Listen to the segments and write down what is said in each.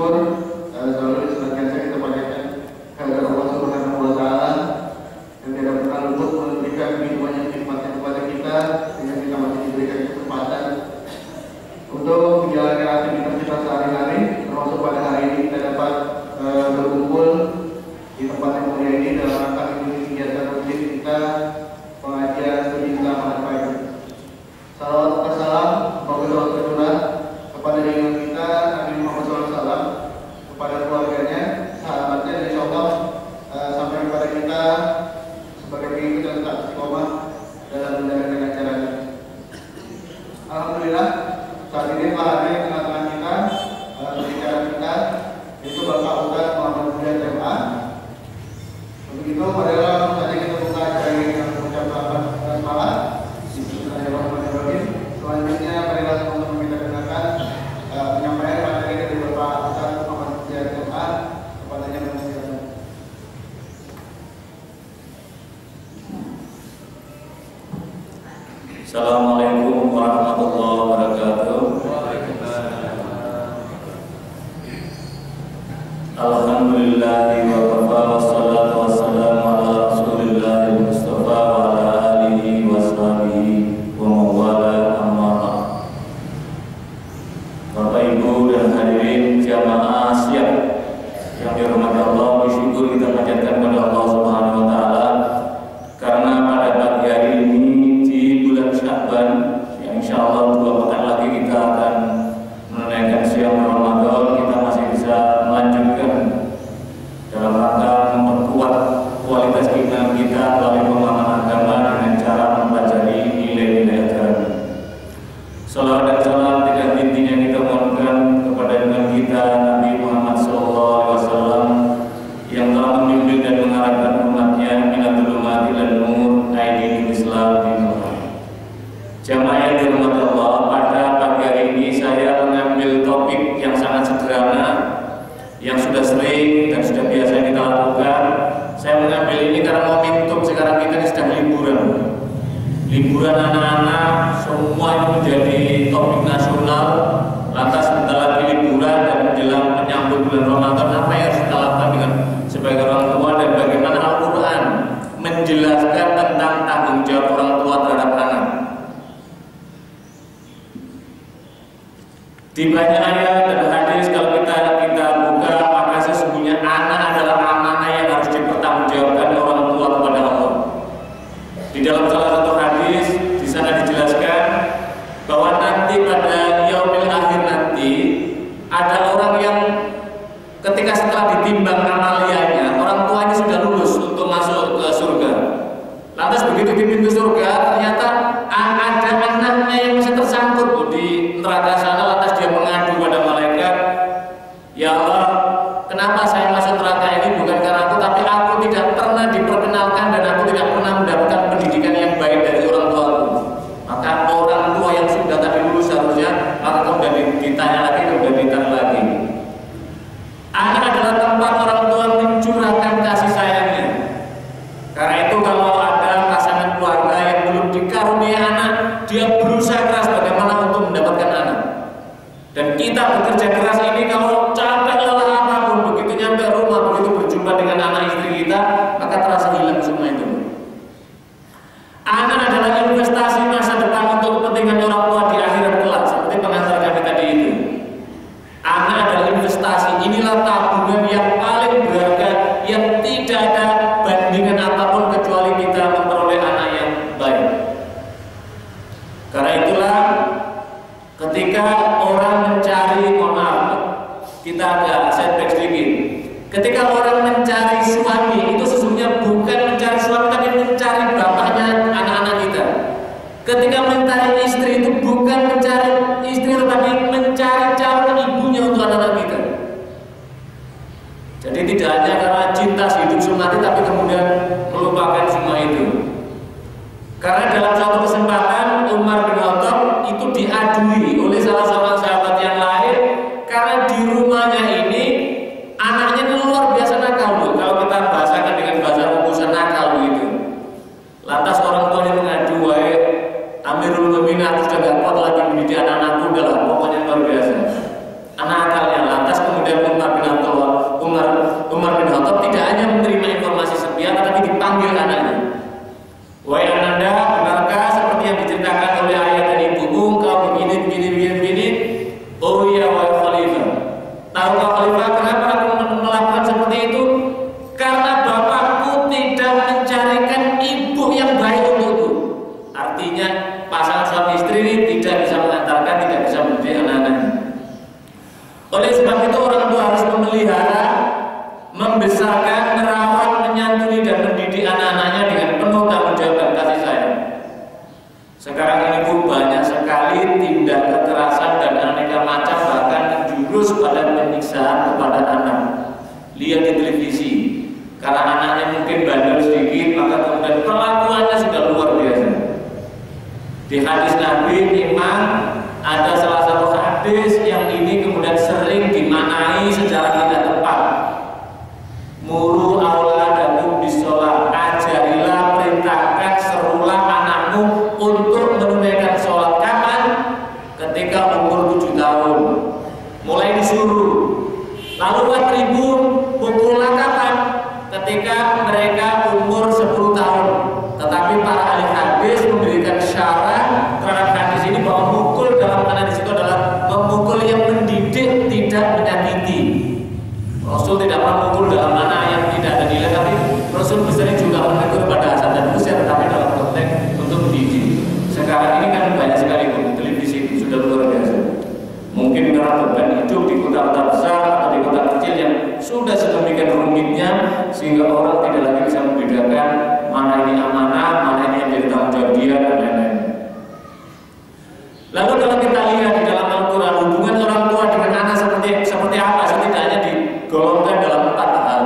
syukur selalu senantiasa kita panjatkan kehadirat Allah Subhanahu wa Ta'ala yang tidak pernah luput memberikan banyak nikmatnya kepada kita sehingga kita masih diberikan kesempatan untuk menjalani aktivitas kita sehari-hari, termasuk pada hari ini kita dapat berkumpul di tempat yang mulia ini dalam rangka mengikuti kegiatan rutin kita pengajian studi Islam Al-Fajr. Salawat wassalam, semoga kedua kepada junjungan kita Nabi Muhammad SAW, kepada keluarganya, sahabatnya, dan insyaallah sampai kepada kita sebagai pengikut yang tetap istiqomah dalam menjalankan acaranya. Alhamdulillah, saat ini telah ada di tengah-tengah kita berbicara kita, yaitu Bapak Ustaz Muhammad Budian SMA. Untuk itu, marilah langsung saja kita buka acara ini dengan mengucapkan selamat. Bismillahirrahmanirrahim. Selanjutnya, marilah teman-teman kita dengarkan penyampaian materi dari Bapak Ustaz Muhammad Budian SMA. Kepadanya mengucapkan. Assalamualaikum warahmatullahi wabarakatuh. Alhamdulillahi wa kafa wassalatu wassalamu ala Rasulillahil Mustafa wa ala alihi wa sahbihi wa mawala amma ba'd. Bapak Ibu dan hadirin jamaah siap yang dirahmati Allah, bersyukur kita panjatkan kepada Allah Subhanahu wa Ta'ala karena pada pagi hari ini di bulan Sya'ban yang insyaallah 2 pekan lagi kita akan menunaikan siang Ramadan, kita masih bisa melanjutkan dalam rangka memperkuat kualitas iman kita melalui pemahaman agama dengan cara mempelajari nilai-nilai agama. Salawat dan salam tidak henti-hentinya kita mohonkan kepada junjungan kita Nabi Muhammad SAW yang telah memimpin dan mengarahkan umatnya minal zulumati ilal nur aidil Islam di Muhammad. Jamaah yang dirahmati Allah, pada pagi hari ini saya mengambil topik yang sangat sederhana yang sudah sering dan sudah biasa kita lakukan. Saya mengambil ini karena momentum sekarang kita sedang liburan anak-anak, semua itu menjadi topik nasional. Lantas sebentar lagi liburan dan menjelang menyambut bulan Ramadan, apa yang harus kita lakukan dengan sebagai orang tua dan bagaimana Al-Quran menjelaskan tentang tanggung jawab orang tua terhadap anak. Di banyak ayat dan hadis kalau kita buka, maka sesungguhnya anak adalah amanah yang harus dipertanggungjawabkan orang tua kepada Allah. Di dalam salah satu hadis di sana dijelaskan bahwa nanti pada yaumil akhir nanti ada orang yang ketika setelah ditimbang amaliannya, orang tuanya sudah lulus untuk masuk ke surga. Lantas begitu di pintu surga ternyata ada anaknya yang masih tersangkut di neraka sana. Lantas dia mengadu pada malaikat, ya Allah, kenapa saya masuk neraka ini bukan karena aku, tapi aku tidak pernah diperkenalkan dan aku tidak pernah mendapatkan pendidikan yang baik dari orang tuaku. Maka orang tua yang sudah tadi lulus harusnya, maka kemudian ditanya lagi, kemudian ditanya lagi. Anak adalah tempat orang tua mencurahkan kasih sayangnya. Karena itu kalau ada pasangan keluarga yang belum dikaruniai anak, dia berusaha keras bagaimana untuk mendapatkan anak. Dan kita bekerja keras ini kalau capek lelah apapun, begitu nyampe rumah, begitu berjumpa dengan anak istri kita, maka terasa hilang semua itu. Anak adalah investasi masa depan untuk kepentingan orang tua di akhirat kelak, seperti pengantar kami tadi itu. Anak adalah investasi, inilah tabungan yang paling berharga, yang tidak ada bandingan apapun kecuali kita memperoleh anak yang baik. Karena itulah ketika orang mencari, mohon maaf, kita agak setback sedikit. Ketika orang mencari suami, itu sesungguhnya bukan mencari suami, tapi mencari bapaknya anak-anak kita. Ketika mencari istri, itu bukan mencari istri, tetapi mencari calon ibunya untuk anak-anak kita. Jadi tidak hanya karena cinta hidup semati, tapi kemudian melupakan semua itu. Karena dalam suatu kesempatan Umar bin Khattab itu diadui oleh salah seorang sahabat yang lain karena di rumahnya ini anaknya ini luar biasa nakal, Bu. Kalau kita bahasakan dengan bahasa rumusan nakal begitu. Lantas orang tuanya mengadu, wahai Amirul Mukminin, aku sudah gak kuat lagi mendidik anak-anakku, udahlah pokoknya luar biasa. Anak akalnya. Lantas kemudian artinya pasangan suami istri ini tidak bisa mengantarkan, tidak bisa mendidik anak-anaknya. Oleh sebab itu orang tua harus memelihara, membesarkan, merawat, menyantuni dan mendidik anak-anaknya dengan penuh tanggung jawab dan kasih sayang. Sekarang ini pun banyak sekali tindak kekerasan dan aneka macam, bahkan menjurus pada penyiksaan kepada anak. Lihat di televisi, karena anaknya mungkin bandel sedikit, maka kemudian perlakuannya sudah luar biasa. Di hadis Nabi memang ada salah satu hadis yang ini kemudian sering dimaknai secara tidak tepat. Muru auladakum bisolat, ajarilah, perintahkan, serulah anakmu untuk menunaikan sholat. Kapan? Ketika umur 7 tahun mulai disuruh. Lalu watribun, pukullah kapan? Ketika mereka umur 10 tahun. Tetapi para ahli hadis memberikan syarat terhadap hadis ini bahwa memukul dalam makna di situ adalah memukul yang mendidik, tidak menyakiti. Rasul tidak memukul dalam makna yang tidak ada nilai, tapi Rasul sering juga menegur pada hasan dan Husain, tetapi dalam konteks untuk mendidik. Sekarang ini kan banyak sekali televisi sudah luar biasa. Mungkin karena beban hidup di kota-kota besar atau di kota kecil yang sudah sedemikian rumitnya sehingga orang tidak lagi bisa membedakan mana ini amanah, mana ini yang jadi tanggung jawab dia dan lain-lain. Lalu kalau kita lihat di dalam Al-Quran, hubungan orang tua dengan anak seperti apa? Setidaknya digolongkan dalam 4 hal.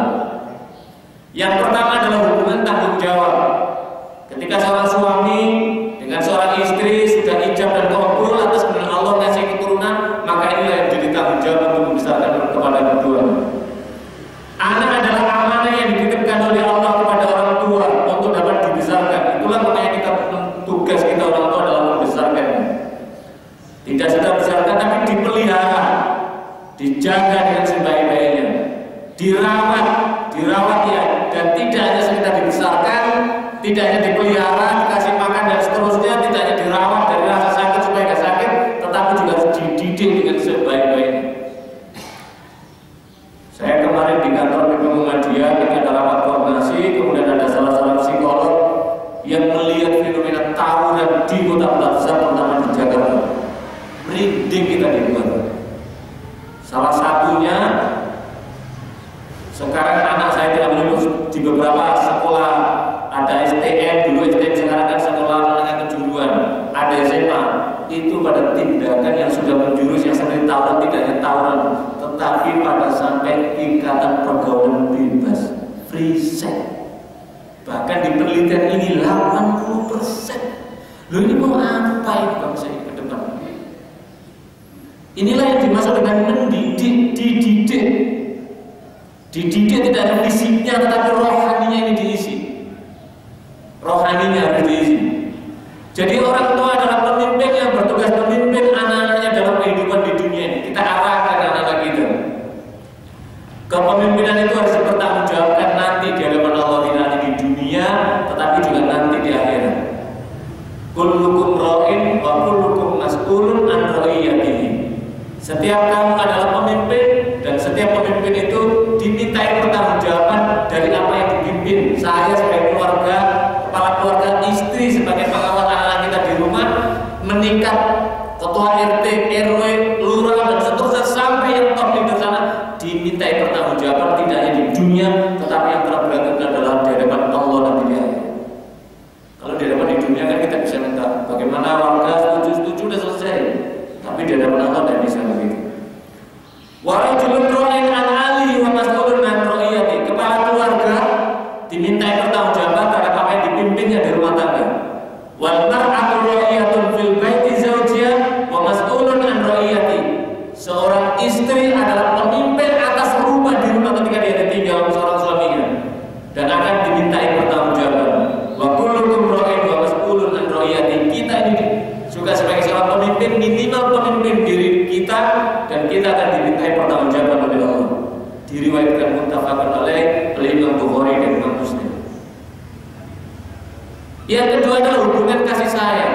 Yang pertama adalah hubungan tanggung jawab. Ketika seorang suami dengan seorang istri sudah ijab dan kabul atas kehendak Allah ngasih keturunan, maka inilah yang jadi tanggung jawab untuk membesarkan kepada kedua. Anak adalah amanah yang dititipkan oleh Allah kepada orang tua untuk dapat dibesarkan. Itulah makanya kita tugas kita orang tua adalah membesarkannya. Tidak sudah besarkan tapi dipelihara, dijaga dengan sebaik-baiknya, dirawat ya, dan tidak hanya sekedar dibesarkan, tidak hanya dipelihara, dikasih makan dan seterusnya, tidak hanya dirawat dari rasa sakit supaya tidak sakit, tetapi juga dididik dengan sebaik-baiknya. Saya kemarin di kantor PP Muhammadiyah ketika ada rapat koordinasi, kemudian ada salah seorang psikolog yang melihat fenomena tawuran di kota-kota besar, terutama di Jakarta. Merinding kita dibuat. Salah satunya sekarang anak saya tidak lulus di beberapa sekolah, ada STM dulu, STM sekarang kan sekolah menengah kejuruan, ada SMA. Itu pada tindakan yang sudah menjurus yang seperti tawuran, tidak hanya tawuran, tetapi pada sampai tingkatan pergaulan bebas, free sex. Bahkan di penelitian ini 80%. Loh, ini mau apa ini bangsa ini ke depan? Inilah yang dimaksud dengan mendidik, dididik. Dididik tidak ada fisiknya, tetapi rohaninya ini diisi. Rohaninya harus diisi. Jadi orang tua adalah pemimpin yang bertugas memimpin anak-anaknya dalam kehidupan di dunia ini. Kita arahkan anak-anak kita. Kepemimpinan itu harus dipertanggungjawabkan nanti di hadapan Allah, tidak hanya di dunia, tetapi juga nanti di akhirat. Kullukum ra'in wa kullukum mas'ulun an ra'iyatihi. Setiap kamu adalah pemimpin, dan setiap pemimpin itu dimintai pertanggungjawaban dari apa yang dipimpin. Saya sebagai keluarga, kepala keluarga, istri sebagai pengawal anak-anak kita di rumah, meningkat ketua RT, RW, lurah dan seterusnya sampai yang top leader sana dimintai pertanggungjawaban tidak hanya di dunia, tetapi yang terberat adalah di hadapan Allah dan di akhirat. Kalau di hadapan di dunia kan kita bisa minta bagaimana warga setuju sudah selesai, tapi di hadapan Allah tidak bisa begitu. Warajulun ra'in an ali wa mas'ulun an ra'iyati. Kepala keluarga dimintai pertanggungjawaban terhadap apa yang dipimpinnya di rumah tangga. Wal mar'atu ra'iyatun fil baiti zawjiha wa mas'ulun an ra'iyati. Seorang istri adalah pemimpin atas rumah di rumah ketika dia ditinggal seorang suaminya dan akan dimintai pertanggungjawaban. Wa kullukum ra'in wa mas'ulun an ra'iyati. Kita ini juga sebagai seorang pemimpin, minimal pemimpin diri kita, dan kita akan dimintai pertanggungjawaban oleh Allah. Diriwayatkan muttafaqun alaih oleh Imam Bukhari dan Imam Muslim. Yang kedua adalah hubungan kasih sayang.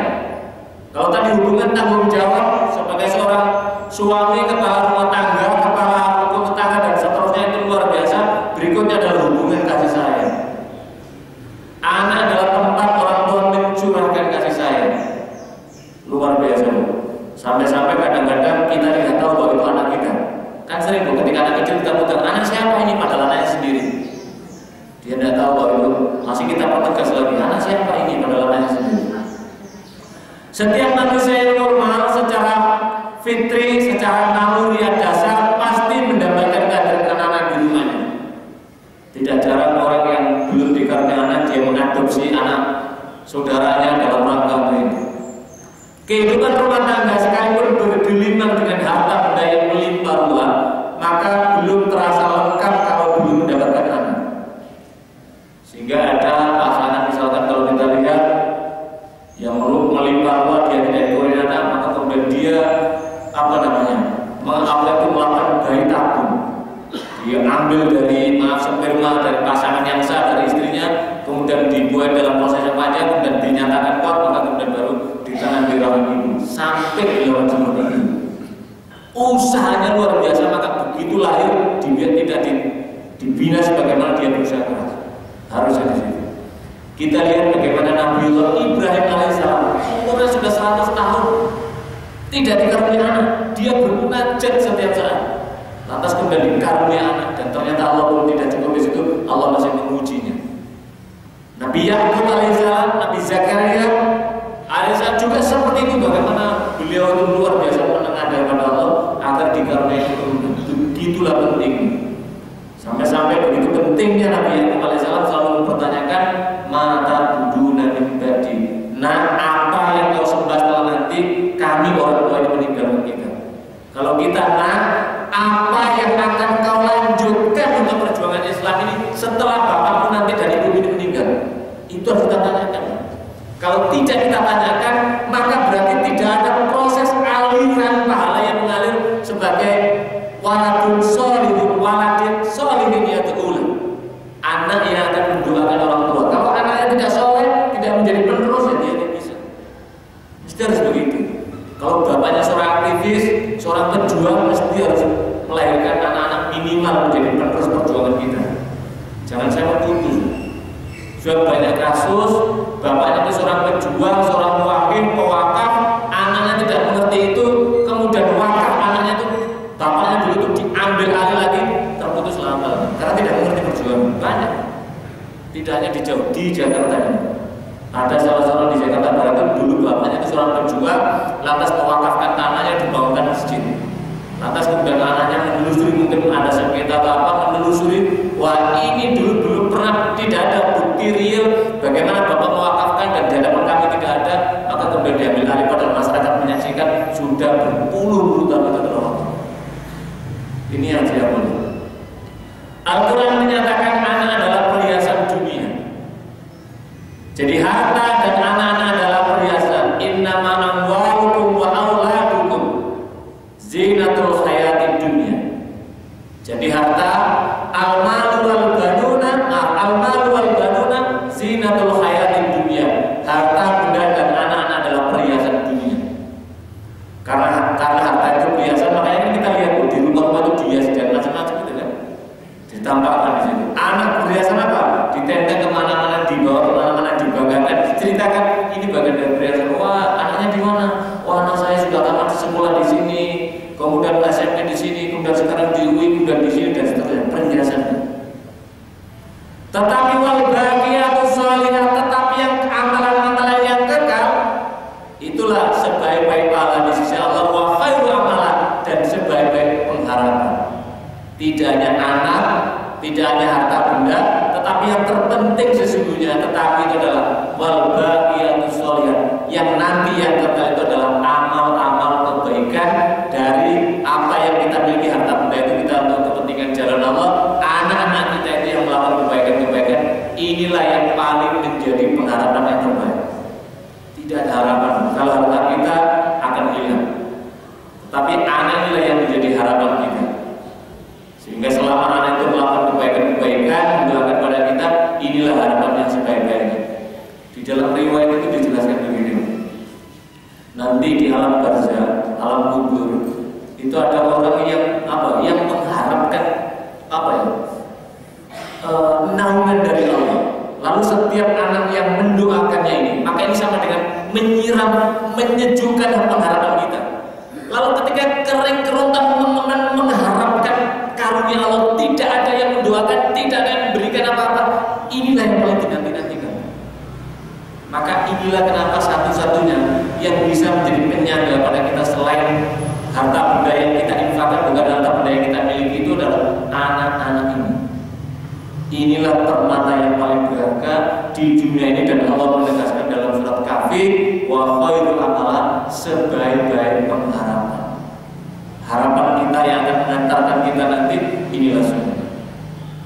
Kalau tadi hubungan tanggung jawab sebagai seorang suami, kepala rumah tangga, kepala rumah tangga dan seterusnya itu luar biasa. Berikutnya adalah hubungan kasih sayang. Anak adalah tempat orang tua mencurahkan kasih sayang. Sampai-sampai kadang-kadang kita tidak tahu bahwa itu anak kita. Kan sering bu, ketika anak kecil kita putar, anak siapa ini, padahal anaknya sendiri. Dia tidak tahu bahwa itu, masih kita pertegas lagi, anak siapa ini, padahal anaknya sendiri. Setiap manusia yang normal secara fitri, secara naluriah dasar pasti mendapatkan kehadiran anak di rumahnya. Tidak jarang orang yang belum dikaruniai anak, dia mengadopsi anak saudaranya dalam rangka itu. Kehidupan rumah tangga sekalipun bergelimang dengan harta benda yang melimpah ruah, maka belum terasa lengkap kalau belum mendapatkan anak. Sehingga ada pasangan misalkan kalau kita lihat yang melimpah ruah, dia tidak diberi anak, maka kemudian dia melakukan bayi tabung. Dia ambil dari sperma dari pasangan yang sah dari istrinya, kemudian dibuat dalam proses yang panjang, kemudian dinyatakan kuat, maka kemudian baru ditanam di rahim ibu sampai lewat seperti itu. Usahanya luar biasa, maka begitu lahir dia tidak dibina sebagaimana dia berusaha keras. Harus ada di situ. Kita lihat bagaimana Nabiullah Ibrahim alaihissalam umurnya sudah 100 tahun tidak dikaruniai anak, dia bermunajat setiap saat. Lantas kemudian dikaruniai anak, dan ternyata Allah pun tidak cukup di situ, Allah masih mengujinya. Nabi Yakub alaihissalam, Nabi Zakaria alaihissalam juga seperti itu, bagaimana beliau itu luar biasa mengandalkan kepada Allah agar dikaruniai keturunan. Begitulah pentingnya. Sampai-sampai begitu pentingnya Nabi Yakub alaihissalam selalu mempertanyakan mata buduna min ba'di. Nah, apa yang kau sembah setelah nanti kami orang tua ini meninggalkan kita. Kalau kita apa yang akan kau lanjutkan untuk perjuangan Islam ini setelah bapakmu nanti dan ibu ini meninggal? Itu harus kita tanyakan. Kalau tidak kita tanyakan, maka berarti tidak ada proses aliran pahala yang mengalir sebagai waladun sholihun, waladin sholihin yad'ul. Anak yang akan mendoakan orang tua. Kalau anaknya tidak soleh, tidak menjadi penerus, ya dia tidak bisa. Mesti harus begitu. Kalau bapaknya seorang aktivis, seorang pejuang, mesti harus melahirkan anak-anak minimal menjadi penerus perjuangan kita. Jangan saya putus. Sudah banyak kasus, bapaknya itu seorang pejuang, seorang muwakil, pewakaf, anaknya tidak mengerti itu, kemudian wakaf anaknya itu, bapaknya dulu itu diambil alih lagi, terputus lama, karena tidak mengerti perjuangan. Banyak. Tidak hanya di Jakarta ini. Ada salah seorang di Jakarta Barat itu dulu bapaknya itu seorang pejuang, lantas mewakafkan tanahnya, dibangunkan masjid. Lantas kemudian anaknya menelusuri, mungkin ada sengketa atau apa, menelusuri, wah ini dulu pernah tidak ada bukti real bagaimana bapak mewakafkan dan di hadapan kami tidak ada, maka kemudian diambil alih pada masyarakat menyaksikan sudah berpuluh-puluh tahun itu terlalu. Ini yang tidak boleh. Al-Quran menyatakan anak adalah perhiasan dunia. Jadi harta dan anak-anak adalah perhiasan. Innama amwalukum wa auladukum zinatul hayatid dunya. Jadi harta al-malu wal banuna zinatul hayatid dunya. Harta benda dan anak-anak adalah perhiasan dunia. Karena harta itu perhiasan, makanya kita lihat di rumah itu dihias dan macam-macam gitu kan. Ditampakkan di sini. Anak perhiasan apa? Ditenteng kemana-mana, dibawa kemana-mana, dibanggakan, diceritakan ini bagian dari perhiasan. Wah, anaknya di mana? Wah, anak saya sudah tamat sekolah di sini, kemudian SMP di sini, kemudian sekarang di UI, kemudian di sini dan seterusnya. Perhiasan. Tetapi wal baqiyatu sholihah, tetapi yang amalan-amalan yang kekal, itulah sebaik-baik pahala di sisi Allah, wa khairu amalan, dan sebaik-baik pengharapan. Tidak hanya anak, tidak hanya harta benda, tetapi yang terpenting sesungguhnya, tetapi itu adalah wal baqiyatu sholihah, yang nanti yang kekal itu adalah amal-amal kebaikan dari apa yang kita miliki. Harta benda itu kita untuk kepentingan jalan Allah, anak-anak kita itu yang melakukan kebaikan-kebaikan, inilah yang paling menjadi pengharapan yang terbaik. Tidak ada harapan kalau harta kita akan hilang, tapi anak inilah yang menjadi harapan kita. Sehingga selama anak itu melakukan kebaikan-kebaikan, mendoakan pada kita, inilah harapan yang sebaik-baiknya. Di dalam riwayat itu dijelaskan begini. Nanti di alam barzah, alam kubur, itu ada orang yang yang mengharapkan naungan dari Allah. Lalu setiap anak yang mendoakannya ini, maka ini sama dengan menyiram, menyejukkan pengharapan kita. Lalu ketika kering kerontang mengharapkan karunia Allah, tidak ada yang mendoakan, tidak ada yang memberikan apa-apa. Inilah yang paling dinanti-nantikan. Maka inilah kenapa satu-satunya yang bisa menjadi penyangga pada kita selain harta benda yang kita infakkan, bukan harta benda yang kita miliki, itu adalah anak-anak ini. Inilah permata yang paling berharga di dunia ini, dan Allah menegaskan dalam surat Kahfi, wa khairul amalan, sebaik-baik pengharapan. Harapan kita yang akan mengantarkan kita nanti, inilah surga.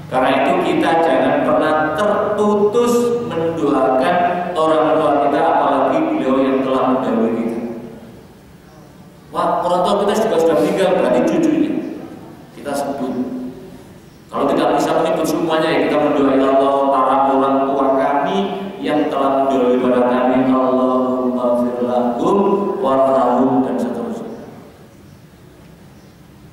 Karena itu kita jangan pernah terputus mendoakan orang tua kita, apalagi beliau yang telah mendahului kita. Wah, orang tua kita juga sudah meninggal, berarti cucunya kita sebut. Kalau tidak bisa menyebut semuanya, ya kita mendoakan Allah, para orang tua kami yang telah mendahului pada kami, Allahumma fir lahum warhamhum, dan seterusnya.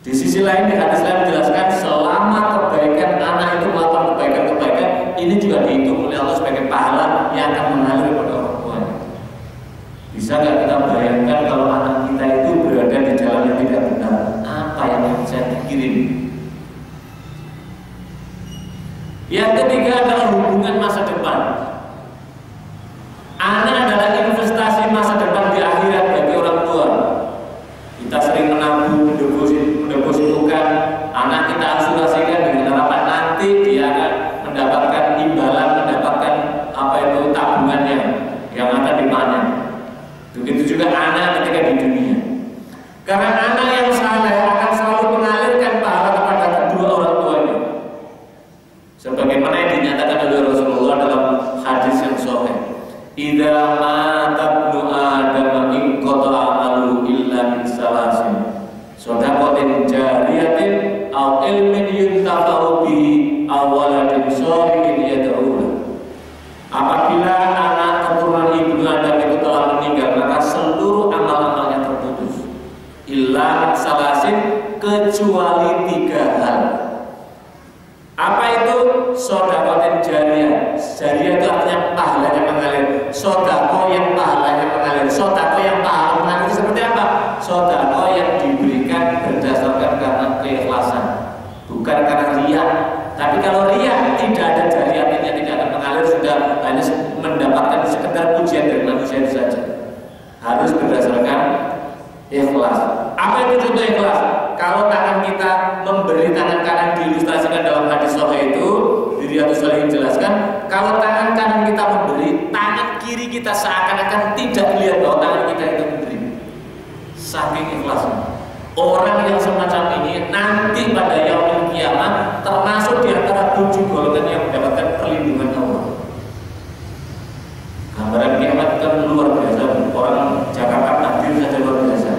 Di sisi lain, di hadis lain menjelaskan selama kebaikan anak itu melakukan kebaikan-kebaikan, ini juga dihitung oleh Allah sebagai pahala yang akan mengalir pada orang tuanya. Bisa nggak kita bayangkan kalau anak kita itu berada di jalan yang tidak benar, apa yang saya pikirin? Yang ketiga adalah hubungan masa depan. Anak adalah investasi masa depan di akhirat bagi orang tua. Kita sering menabung, mendepositokan anak kita, asuransikan dengan harapan nanti dia akan mendapatkan imbalan, mendapatkan apa itu tabungannya yang akan dipanen. Begitu juga anak ketika di dunia. Karena anak yang saleh akan selalu mengalirkan pahala kepada kedua orang tuanya. Sebagaimana yang dinyatakan oleh Rasulullah dalam hadis yang sahih, "Idza mata ibnu Adam inqata'a amaluhu illa min salasin, shadaqatin jariyatin aw ilmin yuntafa'u bihi aw waladin shalihin yad'u lahu." Apabila anak keturunan ibnu Adam itu telah meninggal, maka seluruh amal-amalnya terputus. Illa salasin, kecuali 3 hal. Apa itu? Shadaqatin jariyah. Jariyah itu artinya pahala yang mengalir. Sodako yang pahalanya mengalir. Sodako yang pahala mengalir itu seperti apa? Sodako yang diberikan berdasarkan karena keikhlasan, bukan karena riya. Tapi kalau riya, tidak ada jariyahnya, tidak akan mengalir, sudah hanya mendapatkan sekedar pujian dari manusia itu saja. Harus berdasarkan ikhlas. Apa itu contoh ikhlas? Kalau tangan kita memberi, tangan kanan diilustrasikan dalam hadis sahih itu, di Riyadhus Shalihin jelaskan, kalau tangan kanan kita memberi, tangan kiri kita seakan-akan tidak melihat bahwa tangan kita itu memberi. Saking ikhlasnya. Orang yang semacam ini nanti pada yaumul kiamat termasuk di antara 7 golongan yang mendapatkan perlindungan Allah. Gambaran kiamat kan luar biasa. Orang Jakarta hadir saja luar biasa.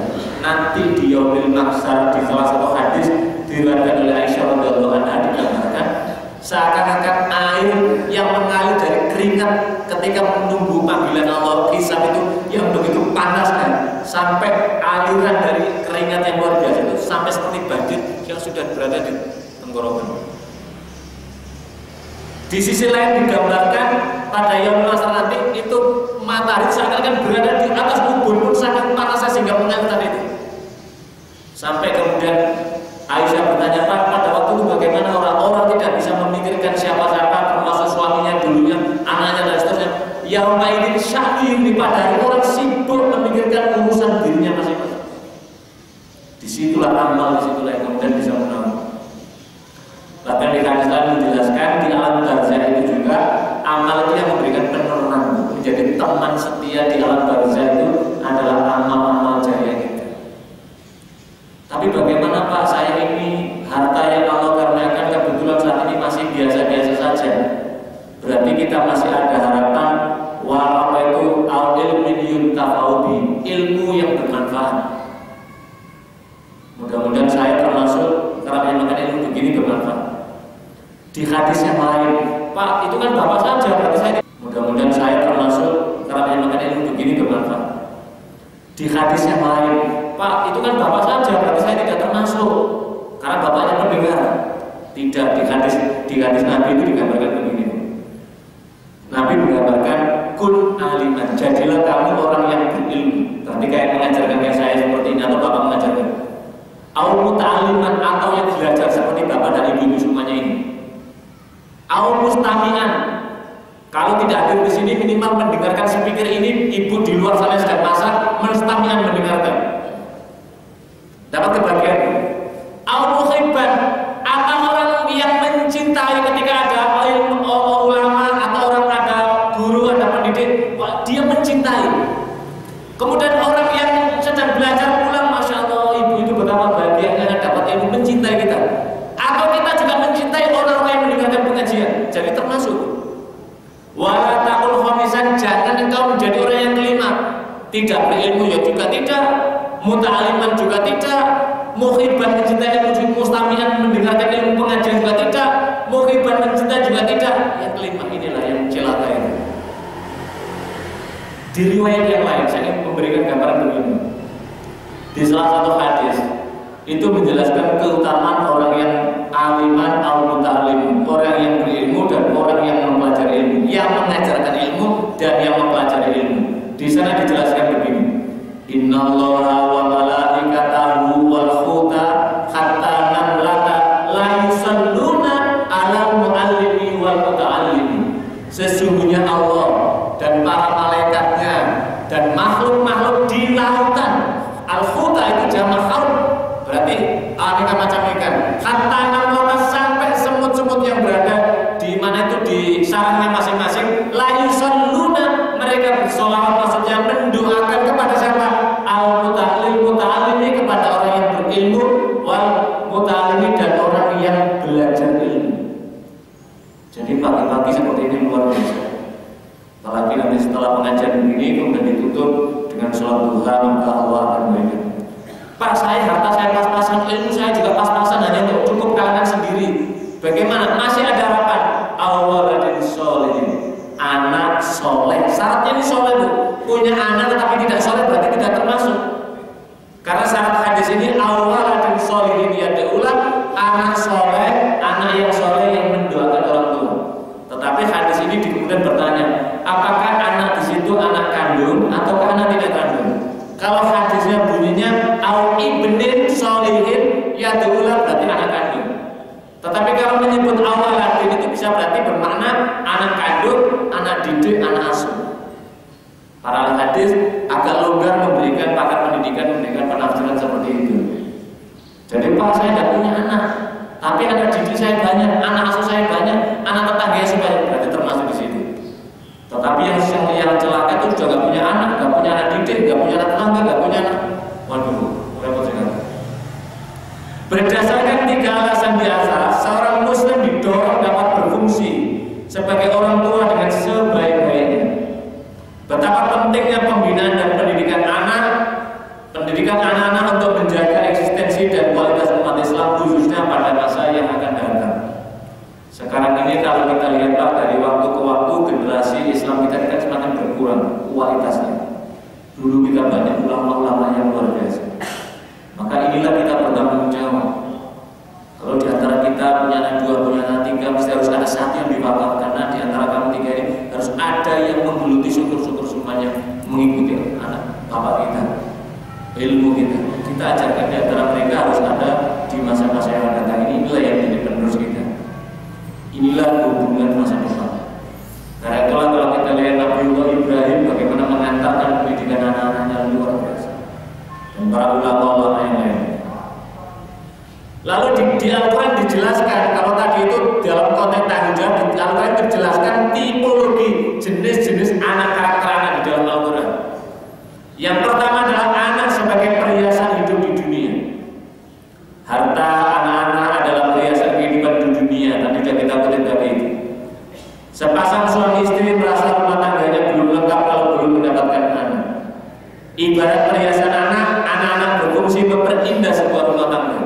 Nanti di yaumil mahsyar, di salah satu hadis diriwayatkan oleh Aisyah radhiyallahu anha, digambarkan seakan-akan air yang mengalir dari keringat ketika menunggu panggilan Allah, hisab itu yang begitu panas kan, sampai aliran dari keringat yang luar biasa itu sampai seperti banjir yang sudah berada di tenggorokan. Di sisi lain digambarkan pada yaumil mahsyar nanti itu matahari seakan-akan berada di atas ubun pun sangat panasnya sehingga mengalir tadi itu. Sampai kemudian Aisyah bertanya, Pak, pada waktu itu bagaimana orang-orang tidak bisa memikirkan siapa-siapa, termasuk suaminya, dulunya, anaknya, dan seterusnya. Yauma idzin sya'nin, pada hari orang sibuk memikirkan urusan dirinya masing-masing. Disitulah amal, disitulah yang kemudian bisa menang. Bahkan di hadis lain menjelaskan di alam barzah itu juga amal itu yang memberikan penerang, menjadi teman setia di alam barzah itu adalah amal-amal jariah kita. Tapi bagaimana Pak, saya ini harta yang Allah karuniakan kebetulan saat ini masih biasa-biasa saja. Berarti kita masih ada harapan apa itu al ilmin yuntafa'u bi, ilmu yang bermanfaat. Mudah-mudahan saya termasuk kerap yang makan ilmu begini bermanfaat. Di hadis yang lain, Pak, itu kan Bapak saja, berarti saya. Mudah-mudahan saya termasuk kerap yang makan ilmu begini bermanfaat. Di hadis yang lain, Pak, itu kan Bapak saja, berarti saya tidak termasuk karena Bapaknya pendengar. Tidak, di hadis Nabi itu digambarkan begini. Nabi menggambarkan kun aliman, jadilah kamu orang yang berilmu. Berarti kayak mengajarkan kayak saya seperti ini, atau Bapak mengajarkan atau yang belajar seperti bapak dan ibu semuanya ini. Au mustami'an. Kalau tidak hadir di sini minimal mendengarkan speaker ini, ibu di luar sana sedang masak, mustami'an mendengarkan. Dapat kebagian. Au muhibban, atau orang yang mencintai ketika ada ulama atau orang ada guru, ada pendidik, dia mencintai. Kemudian orang yang sedang belajar pulang, masya Allah, ibu itu betapa bahagianya dapat ilmu, mencintai kita. Atau kita juga mencintai orang-orang yang mendengarkan pengajian. Jadi termasuk. Wala taqul khamisan, jangan engkau menjadi orang yang kelima. Tidak berilmu ya juga tidak, muta'aliman juga tidak, muhibban mencintai ilmu, mustami'an mendengarkan ilmu pengajian juga tidak, muhibban mencintai juga tidak. Yang kelima inilah yang celaka ini. Di riwayat yang lain saya ingin memberikan gambaran begini. Di salah satu hadis itu menjelaskan keutamaan orang yang aliman atau muta'aliman, orang yang berilmu dan orang yang mempelajari ilmu, yang mengajarkan ilmu dan yang mempelajari ilmu. Di sana dijelaskan begini. Innallaha wa malaikatahu wal khuta hatta namlata la yusalluna ala muallimi wal muta'allimi. Sesungguhnya Allah dan para malaikatnya dan makhluk-makhluk di lautan. Al-khuta itu jamak khaut, berarti aneka macam ikan. Hatta namlata, sampai semut-semut yang berada di mana itu di sarangnya masing-masing. La yusalluna, mereka bersolawat, maksudnya mendoakan kepada siapa? Al-muta'allimi, kepada orang yang berilmu, wal muta'allimi, dan orang yang belajar ilmu. Jadi pagi-pagi seperti ini luar biasa. Apalagi nanti setelah pengajian ini kemudian ditutup dengan sholat duha, maka Allah akan memberikan. Pak, saya harta saya pas-pasan, ilmu saya juga pas-pasan, hanya untuk cukup kalangan sendiri. Bagaimana? Masih ada harapan. Awaladin sholihin, anak soleh. Syaratnya ini soleh, Bu. Punya anak tetapi tidak soleh berarti tidak termasuk. Karena syarat hadis ini awaladin sholihin yad'ulah, anak soleh, anak yang soleh yang mendoakan orang tua. Tetapi hadis ini kemudian bertanya, apakah anak di situ anak kandung atau anak tidak kandung? Kalau hadisnya bunyinya au ibnin sholihin yad'ulah, berarti anak kandung. Tetapi kalau menyebut awaladin itu bisa berarti bermakna anak kandung, anak didik, anak asuh. Para hadis agak longgar memberikan pakar pendidikan, memberikan penafsiran seperti itu. Jadi Pak, saya tidak punya anak, tapi anak didik saya banyak, anak asuh saya banyak, anak tetangga saya banyak, berarti termasuk di situ. Tetapi yang celaka itu sudah nggak punya anak, nggak punya anak didik, nggak punya anak tetangga, nggak punya anak. Waduh, repot sekali. Berdasarkan 3 alasan di atas, seorang muslim didorong dapat berfungsi sebagai orang tua dengan sebaik-baiknya. Betapa pentingnya pembinaan dan pendidikan anak-anak untuk menjaga eksistensi dan kualitas umat Islam, khususnya pada masa yang akan datang. Sekarang ini kalau kita lihat Pak, dari waktu ke waktu generasi Islam kita kan semakin berkurang kualitasnya. Dulu kita banyak ulama-ulama yang luar biasa. Maka inilah kita bertanggung jawab. Kalau di antara kita punya anak 2, punya anak 3, mesti harus ada satu yang diwakafkan. Karena di antara kamu 3 ini harus ada yang menggeluti syukur-syukur semuanya mengikuti anak bapak kita, ilmu kita. Kita ajarkan di antara mereka harus ada di masa-masa yang akan datang ini. Inilah yang menjadi penerus kita. Inilah hubungan masa depan. Karena itulah kalau kita lihat Nabiullah Ibrahim bagaimana mengantarkan pendidikan anak-anaknya luar biasa. Dan para ulama yang lain. Lalu di Al-Quran dijelaskan, kalau tadi itu dalam konteks tanggung jawab, di Al-Quran dijelaskan tipologi jenis-jenis anak karakter anak di dalam Al-Quran. Yang pertama adalah anak sebagai perhiasan hidup di dunia. Harta anak-anak adalah perhiasan kehidupan di dunia. Nanti sudah kita kutip tadi itu. Sepasang suami istri merasa rumah tangganya belum lengkap kalau belum mendapatkan anak. Ibarat perhiasan anak-anak berfungsi memperindah sebuah rumah tangga.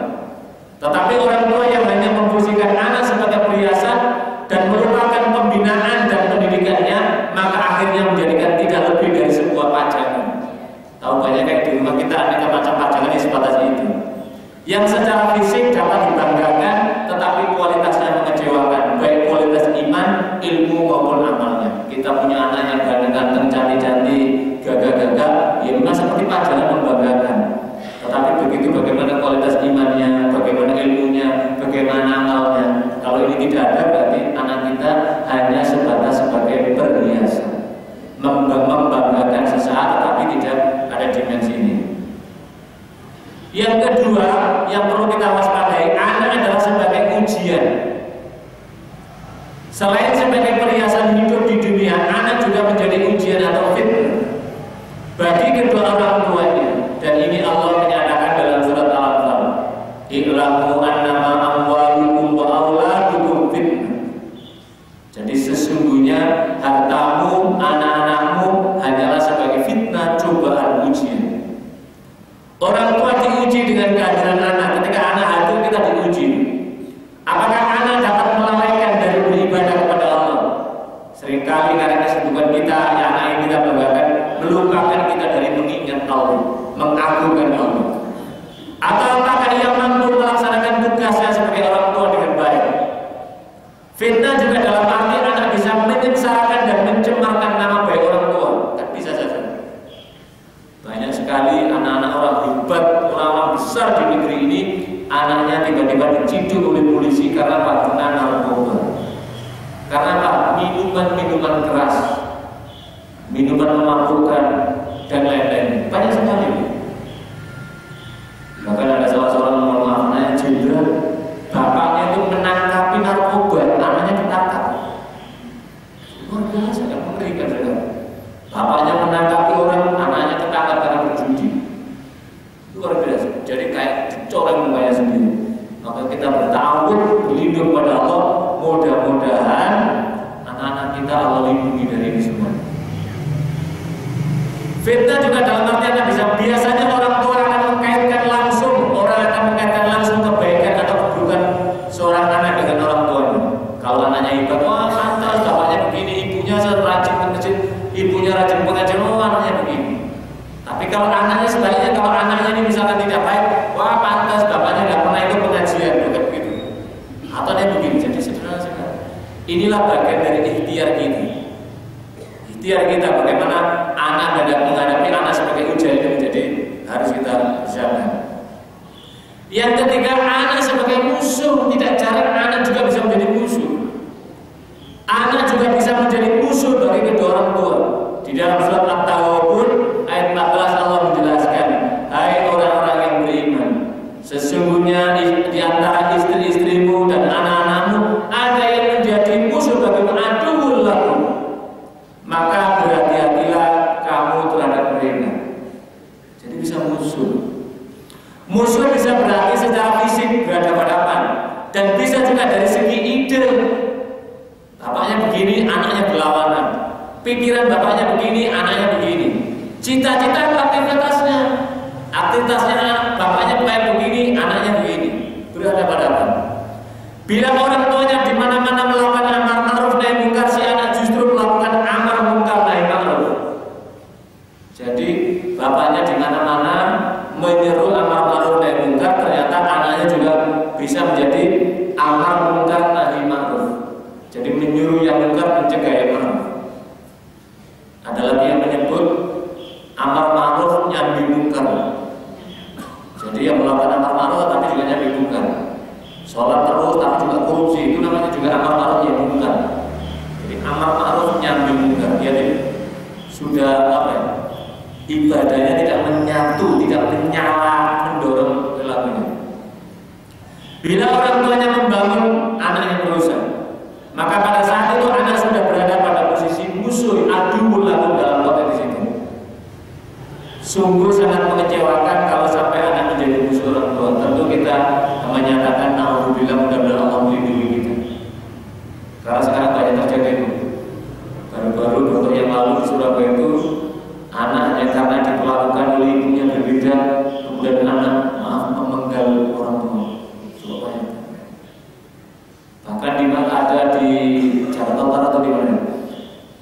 Tetapi orang tua yang hanya memfungsikan anak sebagai perhiasan dan melupakan pembinaan dan pendidikannya, maka akhirnya menjadikan tidak lebih dari sebuah pajangan. Tahu banyak kayak di rumah kita aneka macam pajangan yang sebatas itu. Yang secara fisik dapat dibanggakan, tetapi kualitasnya mengecewakan, baik kualitas iman, ilmu maupun amalnya. Kita punya anak yang ganteng-ganteng, cantik-cantik, gagah-gagah, ya memang seperti pajangan membanggakan. Tetapi begitu bagaimana kualitas imannya, bagaimana ilmu Yang kedua yang perlu kita waspadai, anak adalah sebagai ujian. Selain sebagai perhiasan hidup di dunia, anak juga menjadi ujian atau fitnah bagi kedua orang tuanya. Dan ini Allah menyatakan dalam surat Al-Anfal, "I'lamu annama amwalukum wa auladukum fitnah." Jadi sesungguhnya hartamu, anak-anakmu hanyalah sebagai fitnah, cobaan, ujian. Orang tua diuji dengan kehadiran anak. Ketika anak hadir, kita diuji. Apakah anak dapat melalaikan dari beribadah kepada Allah? Seringkali karena kesibukan kita, yang anak yang kita banggakan melupakan kita dari mengingat Allah, mengagungkan Allah. Atau apakah ia mampu melaksanakan tugasnya sebagai orang tua dengan baik? Fitnah juga dalam arti anak bisa menyengsarakan dan mencemarkan nama baik orang tua. Tak bisa saja. Banyak sekali anak-anak orang hebat, orang-orang besar di negeri ini, anaknya tiba-tiba diciduk oleh polisi karena pernah narkoba. Karena apa? Minuman keras, minuman memabukkan, dan lain-lain. Banyak sekali. Bahkan ada salah seorang ulama jenderal, bapaknya itu menangkapi narkoba, anaknya ditangkap. Luar biasa, yang mengerikan saudara. Bapaknya menangkapi orang, anaknya ketangkap karena berjudi. Luar biasa. Jadi kayak dicoreng mukanya sendiri. Maka kita bertawud, berlindung pada Allah. Mudah-mudahan anak-anak kita Allah lindungi dari ini semua. Fitnah juga dalam artian bisa, biasanya orang tua akan mengkaitkan langsung, kebaikan atau keburukan seorang anak dengan orang tuanya. Kalau anaknya hebat, wah pantas bapaknya begini, ibunya rajin ke masjid, ibunya rajin pengajian, oh anaknya begini. Tapi kalau anaknya sebaliknya, kalau anaknya ini misalkan tidak baik, wah pantas bapaknya nggak pernah ikut pengajian, bukan begitu. Atau dia begini, jadi sederhana sekali. Inilah bagian dari ikhtiar kita. Ikhtiar kita bagaimana anak menghadapi anak sebagai ujian itu menjadi harus kita jalan. Yang ketiga, anak sebagai musuh. Tidak jarang anak juga bisa menjadi musuh. Anak juga bisa menjadi musuh bagi kedua orang tua. Di dalam surat At-Taghabun ayat 14 Allah menjelaskan, hai orang-orang yang beriman, sesungguhnya di antara istri-istrimu dan anak-anakmu ada yang menjadi musuh bagimu, aduwwul lakum, maka berhati-hatilah kamu terhadap mereka. Jadi bisa musuh. Musuh bisa berarti secara fisik berhadapan-hadapan, dan bisa juga dari segi ide. Bapaknya begini, anaknya berlawanan. Pikiran bapaknya begini, anaknya begini. Cita-cita aktivitasnya bapaknya pengen begini, anaknya begini. Berhadapan-hadapan. Bila orang tuanya di mana-mana melakukan amar ma'ruf nahi munkar, si anak justru melakukan amar munkar nahi ma'ruf. Jadi bapaknya di mana-mana menyeru amar ma'ruf nahi munkar, ternyata anaknya juga bisa menjadi amar munkar nahi ma'ruf. Jadi menyuruh yang munkar, mencegah yang ma'ruf. Ada lagi yang menyebut amar ma'ruf nyambi munkar. Jadi yang melakukan amar ma'ruf tapi juga nyambi munkar. Sholat terus tapi juga korupsi, itu namanya juga amar ma'ruf yang munkar. Jadi amar ma'ruf nyambi munkar. Jadi sudah apa ya? Ibadahnya tidak menyatu, tidak menyala, mendorong perilakunya. Bila orang tuanya membangun, anaknya merusak. Maka pada saat itu anak sudah berada pada posisi musuh, aduwwul lakum dalam konteks itu. Sungguh sangat mengecewakan kalau sampai anak menjadi musuh orang tua. Tentu kita menyatakan alhamdulillah, mudah-mudahan Allah melindungi kita. Karena sekarang banyak terjadi itu. Baru-baru 2 tahun yang lalu di Surabaya itu anaknya karena diperlakukan oleh ibunya berbeda, kemudian anak memenggal orang tua. Bahkan di mana ada di Jakarta Utara atau di mana,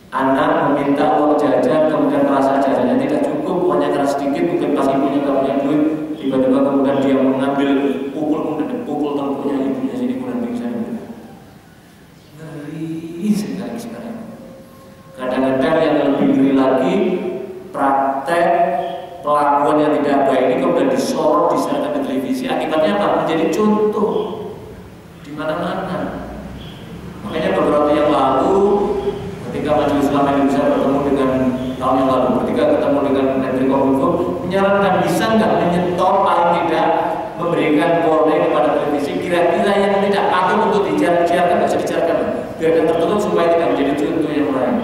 anak meminta uang jajan, kemudian merasa jajannya tidak cukup, uangnya karena sedikit, mungkin pas ibunya nggak punya duit, tiba-tiba kemudian dia mengambil pukul tengkuknya ibunya sini, kemudian pingsan. Ngeri sekali sekarang. Kadang-kadang yang lebih ngeri lagi, praktek pelakuan yang tidak baik ini kemudian disorot, disiarkan di televisi. Akibatnya apa? Menjadi contoh di mana-mana. Makanya beberapa yang lalu, ketika Majelis Ulama Indonesia bertemu dengan tahun yang lalu, ketika ketemu dengan Menteri Kominfo, menyarankan bisa nggak menyetop paling tidak kira-kira yang tidak patut untuk dicarikan, nggak usah dicarikan, biarkan tertutup supaya tidak menjadi contoh yang lain.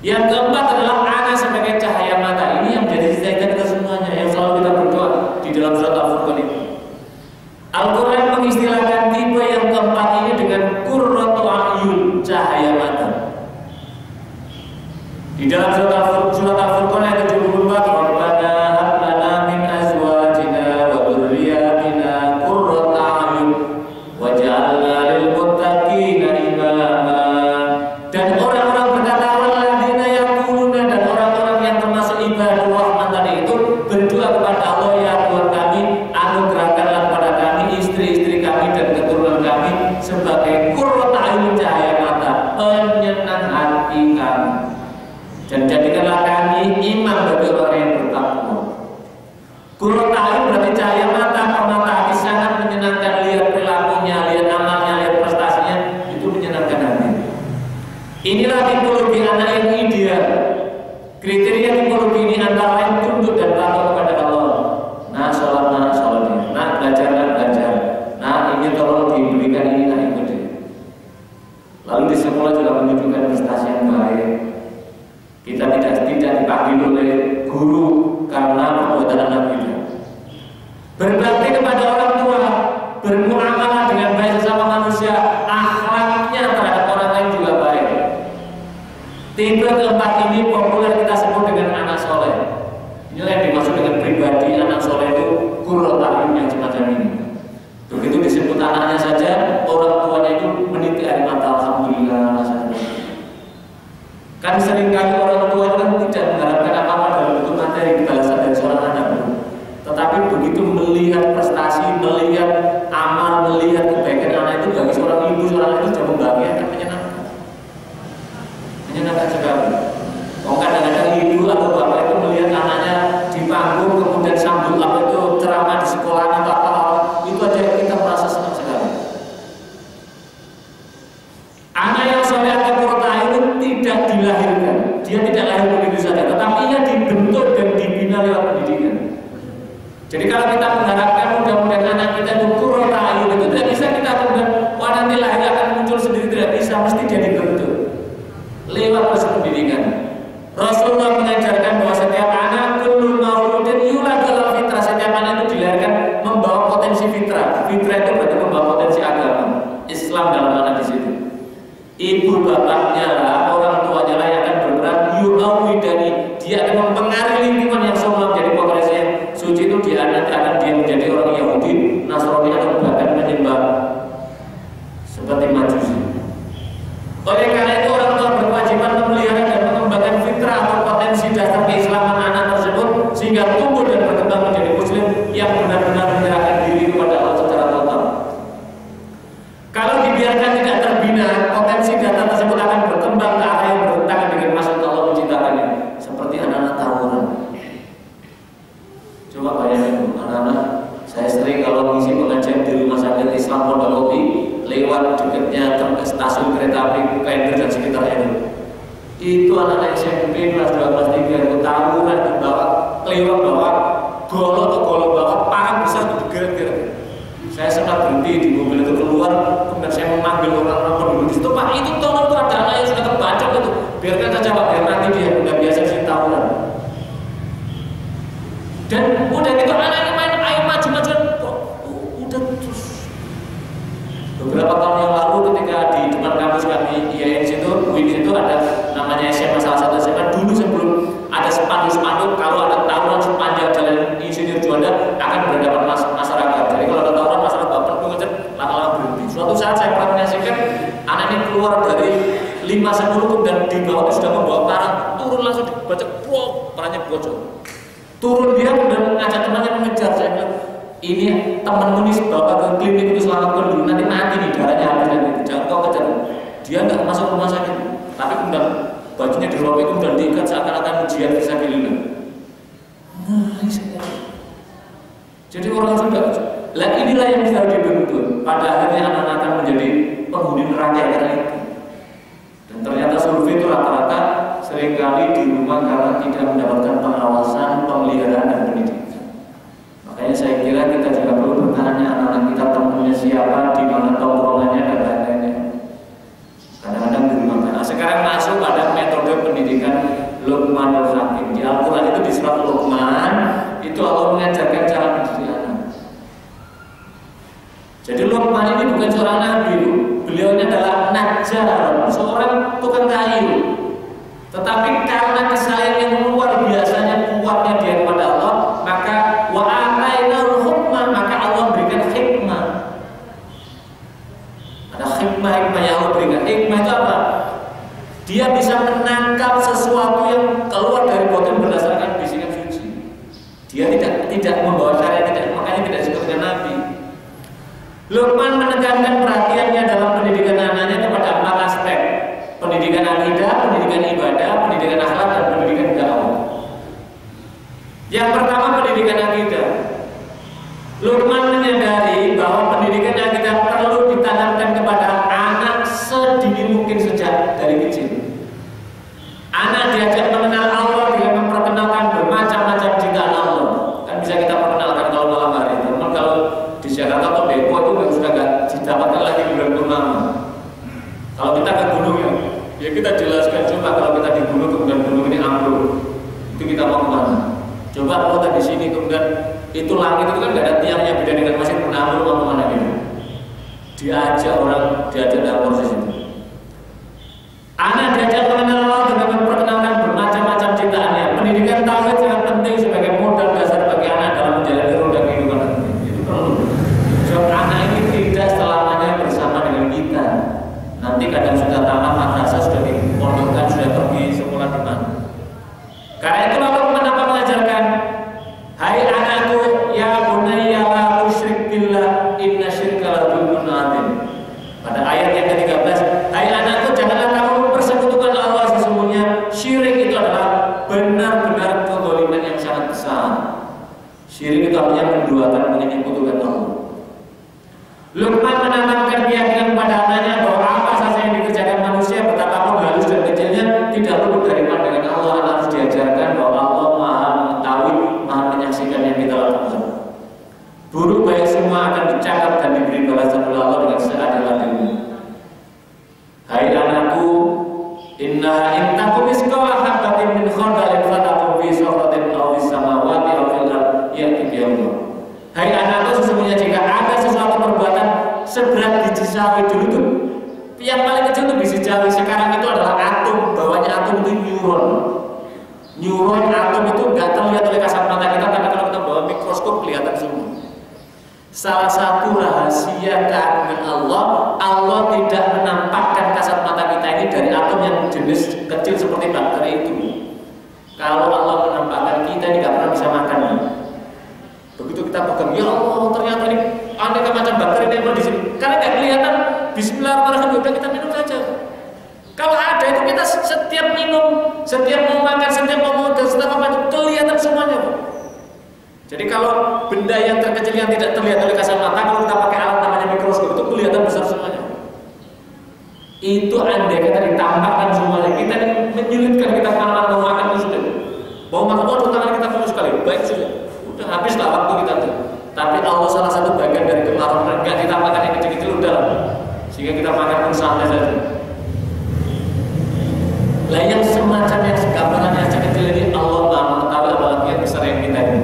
Yang keempat adalah ana sebagai cahaya mata. Ini yang menjadi cita-cita kita semuanya, yang selalu kita berdoa di dalam surat Al-Furqan ini. Al-Quran mengistilahkan tipe yang keempat ini dengan qurratu a'yun, cahaya mata. Di dalam surat Al-Furqan ayat 74, Rabbana hab lana min azwajina wa dzurriyyatina qurrata a'yun waj'alna lil muttaqina imama. Dan orang-orang berkata walladzina yaquluna, dan orang-orang yang termasuk ibadah Rahman tadi itu berdoa kepada Allah, ya Tuhan kami, anugerahkanlah kepada kami istri-istri kami dan keturunan kami sebagai qurrata a'yun, cahaya mata, penyenang hati kami. Dan jadikanlah kami imam bagi orang yang bertakwa. Qurratu a'yun berarti cahaya mata, permata hati, sangat menyenangkan. Lihat perilakunya, lihat amalnya, lihat prestasinya, itu menyenangkan hati. Inilah tipologi anak yang ideal. Kriteria tipologi ini antara lain tunduk dan patuh kepada Allah. Nah sholat, nah belajar, nah ini tolong diberikan ini, nah ikut deh. Lalu di sekolah juga menunjukkan prestasi yang baik. Kita tidak dipanggil oleh guru karena perbuatan anak kita. Berbakti kepada orang tua, bermuamalah dengan baik sesama manusia, akhlaknya terhadap orang lain juga baik. Tipe keempat ini populer kita sebut dengan anak soleh. Inilah yang dimaksud dengan pribadi anak soleh itu qurratu a'yun yang semacam ini. Begitu disebut anaknya saja, orang tuanya itu meniti air mata, alhamdulillah. Kan seringkali orang tua kan tidak mengharapkan apa-apa dalam bentuk materi balasan dari seorang anak, tetapi begitu melihat prestasi, melihat amal, melihat kebaikan anak itu, bagi seorang ibu, seorang anak itu sudah membahagiakan, menyenangkan sekali. Kadang-kadang ibu atau bapak itu melihat anaknya di panggung, kemudian sambut apa itu ceramah di sekolah atau apa, itu aja kita merasa senang sekali. Anak yang soleh atau qurratu a'yun tidak dilahirkan, dia tidak lahir begitu saja, tetapi ia dibentuk dan dibina lewat pendidikan. Jadi kalau kita mengharapkan mudah-mudahan anak kita itu qurratu a'yun, itu tidak bisa kita kemudian nanti lahir akan muncul sendiri, tidak bisa, mesti dia dibentuk lewat proses pendidikan. Rasulullah mengajarkan bahwa setiap anak kullu mauludin yuladu ala fitrah, setiap anak itu dilahirkan membawa potensi fitrah. Fitrah itu berarti membawa potensi agama, Islam dalam anak di situ. Ibu bapaknya lah, orang tuanya lah yang akan berperan yu'awidani, dia akan mempengaruhi lingkungan yang semua menjadi potensi yang suci itu. Dia nanti akan dia menjadi orang Yahudi, Nasrani, atau bahkan menyembah seperti Majusi. Oleh karena itu orang tua berkewajiban memelihara dan mengembangkan fitrah atau potensi dasar keislaman anak tersebut sehingga tumbuh dan berkembang menjadi muslim yang benar-benar menyerahkan diri kepada Allah secara total. Kalau dibiarkan tidak terbina, potensi data tersebut akan berkembang ke arah yang bertentangan dengan maksud Allah menciptakannya, seperti anak-anak tawuran. Coba bayangkan anak-anak, saya sering kalau ngisi pengajian di rumah sakit Islam Pondokopi, lewat dekatnya stasiun kereta api Klender dan sekitarnya itu anak-anak SMP kelas 2 kelas 3 itu tawuran di bawah, lewat bawah golok atau golok bawah, parang besar itu gerak-gerak. Saya sempat berhenti di mobil itu keluar, kemudian saya memanggil orang-orang penduduk di situ, Pak, itu tolong tuh ada anak yang sudah terbacok itu, biarkan saja Pak, biar nanti dia udah biasa sih tawuran. Dan udah gitu anaknya main ayo maju-maju, udah terus. Beberapa tahun yang lalu ketika di depan kampus kami IAIN situ, UIN situ ada namanya SMA, salah satu SMA dulu sebelum ada spanduk-spanduk kalau ada tawuran sepanjang jalan Insinyur Juanda akan berhadapan masyarakat. Jadi kalau ada tawuran masyarakat bapak mengejar lama-lama berhenti. Suatu saat saya pernah menyaksikan anak ini keluar dari 5-10 dan di bawah itu sudah membawa parang, turun langsung dibaca, parangnya bocor. Turun dia dan ngajak temannya mengejar. Saya bilang, ini temanmu nih bawa ke klinik itu selamatkan dulu, nanti mati nih darahnya habis nanti, jangan kau kejar. Dia nggak masuk rumah sakit, tapi kemudian bajunya dirobek dan diikat seakan-akan ujian fisabilillah. Nah, ini jadi orang sudah, lah inilah yang bisa dibentuk. Pada akhirnya anak-anak akan menjadi penghuni neraka karena itu. Dan ternyata survei itu rata-rata seringkali di rumah karena tidak mendapatkan pengawasan, pemeliharaan dan pendidikan. Makanya saya kira kita surat Luqman, itu Allah mengajarkan cara mendidik anak. Jadi Luqman ini bukan seorang nabi, beliau ini adalah najjar, seorang tukang kayu. Tetapi karena kesayangan yang luar biasanya kuatnya dia kepada Allah, maka wa atainal hukmah, maka Allah berikan hikmah. Ada hikmah yang Allah berikan. Hikmah itu apa? Dia bisa menangkap sesuatu yang keluar dari batin berdasarkan bisikan suci. Dia tidak membawa syariat, makanya tidak disebut dengan nabi. Luqman menekankan perhatiannya dalam pendidikan anaknya kepada 4 aspek: pendidikan akidah, pendidikan ibadah, pendidikan akhlak, dan pendidikan dakwah. Yang pertama, pendidikan akidah. Luqman menyadari bahwa pendidikan akidah perlu ditanamkan kepada anak sedini mungkin sejak dari kecil. Anak diajak mengenal Allah dengan memperkenalkan bermacam-macam ciptaan Allah. Kan bisa kita perkenalkan kalau malam hari. Namun kalau di Jakarta atau Depok itu sudah nggak didapatkan lagi bulan purnama. Kalau kita ke gunung ya kita jelaskan. Coba kalau kita di gunung kemudian gunung ini ambruk, itu kita mau kemana? Coba kalau kita di sini kemudian itu langit itu kan nggak ada tiangnya, beda dengan masjid pun ambruk, mau kemana gitu? Diajak dalam proses itu. Anak diajak mengenal Allah dengan memperkenalkan bermacam-macam ciptaannya. Pendidikan tauhid sangat penting sebagai modal dasar bagi anak dalam menjalani roda kehidupan. Itu perlu. Sebab anak ini tidak selamanya bersama dengan kita. Nanti kadang sudah tamat madrasah, sudah dipondokkan, sudah pergi sekolah di mana. Karena itu Allah kenapa mengajarkan, hai anakku, ya bunayya la tusyrik billah, inna syirka la dzulmun adzim. Pada ayat yang ke-13, hai anakku, janganlah kamu persekutukan Allah, sesungguhnya syirik itu adalah benar-benar kezaliman yang sangat besar. Syirik itu artinya menduakan, menyekutukan Allah. Luqman menanamkan keyakinan pada anaknya bahwa apa saja yang dikerjakan manusia, betapapun halus dan kecilnya, tidak luput dari pandangan Allah. Anak harus diajarkan bahwa Allah Maha mengetahui, Maha menyaksikan yang kita lakukan. Buruk baik semua akan dicatat dan diberi balasan oleh Allah dengan seadil-adilnya. Hai anakku, innaha in takum misqala habatin min khardalin fatakun fi sakhratin aw fis samawati aw fil ardi ya'ti bi Allah. Hai anakku, sesungguhnya jika ada sesuatu perbuatan seberat biji sawi, dulu tuh yang paling kecil tuh biji sawi, sekarang itu adalah atom. Bawahnya atom itu neuron atom itu nggak terlihat oleh kasat mata kita, tapi kalau kita bawa mikroskop kelihatan semua. Salah satu rahasia keagungan Allah, Allah tidak menampakkan kasat mata kita ini dari atom yang jenis kecil seperti bakteri itu. Kalau Allah menampakkan kita ini nggak pernah bisa makan. Begitu kita pegang, ya Allah, ternyata ini aneka macam bakteri nempel di sini. Karena nggak kelihatan, bismillahirrahmanirrahim, udah kita minum saja. Kalau ada itu kita setiap minum, setiap mau makan, setiap mau modal, setiap apa itu kelihatan semuanya. Jadi kalau benda yang terkecil yang tidak terlihat oleh kasat mata, kalau kita pakai alat namanya mikroskop itu kelihatan besar semuanya. Itu andai kata ditampakkan semuanya, kita menyulitkan kita kemana-mana mau makan itu sudah. Mau makan, waduh tangan kita penuh sekali, baik sudah. Udah habislah waktu kita tuh. Tapi Allah salah satu bagian dari kemarahan, enggak ditampakkan yang kecil-kecil udah, sehingga kita makan pun santai saja. Lah yang semacam yang segambaran yang sekecil ini Allah Maha mengetahui, apalagi yang besar yang kita ini.